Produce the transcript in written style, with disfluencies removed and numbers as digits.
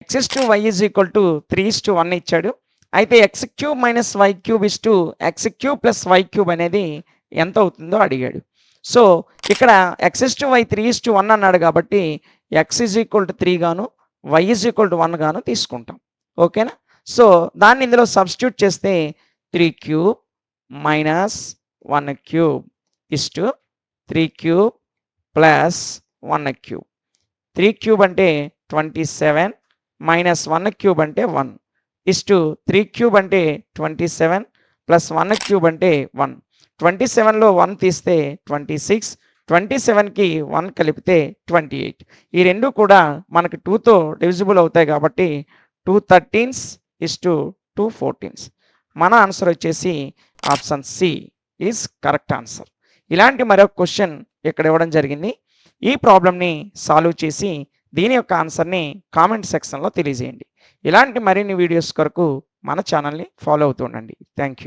x/y = 3:1 ఇచ్చాడు. అయితే x³ - y³ x³ + y³ అనేది ఎంత అవుతుందో అడిగాడు. సో ఇక్కడ x/y 3:1 అన్నాడు కాబట్టి x 3 గాను y 1 గాను తీసుకుంటాం. ఓకేనా? సో దాన్ని ఇందులో సబ్స్టిట్యూట్ చేస్తే 3³ - 1³ 3³ + 1³ 3³ అంటే 27 - 1³ అంటే 1 3³ అంటే 27 + 1³ అంటే 1. 27లో 1 తీస్తే 26, 27కి 1 కలిపితే 28. ఈ రెండు కూడా మనకి 2తో డివిజిబుల్ అవుతాయి కాబట్టి 2 13s 2 14s. మన ఆన్సర్ వచ్చేసి option C is correct answer. ఇలాంటి మరొక క్వశ్చన్ ఇక్కడ ఇవ్వడం జరిగింది. ఈ ప్రాబ్లమ్ని సాల్వ్ చేసి దీని యొక్క ఆన్సర్ని కామెంట్ సెక్షన్లో తెలియజేయండి. ఇలాంటి మరిన్ని వీడియోస్ కొరకు మన ఛానల్ని ఫాలో అవుతూ ఉండండి. Thank you.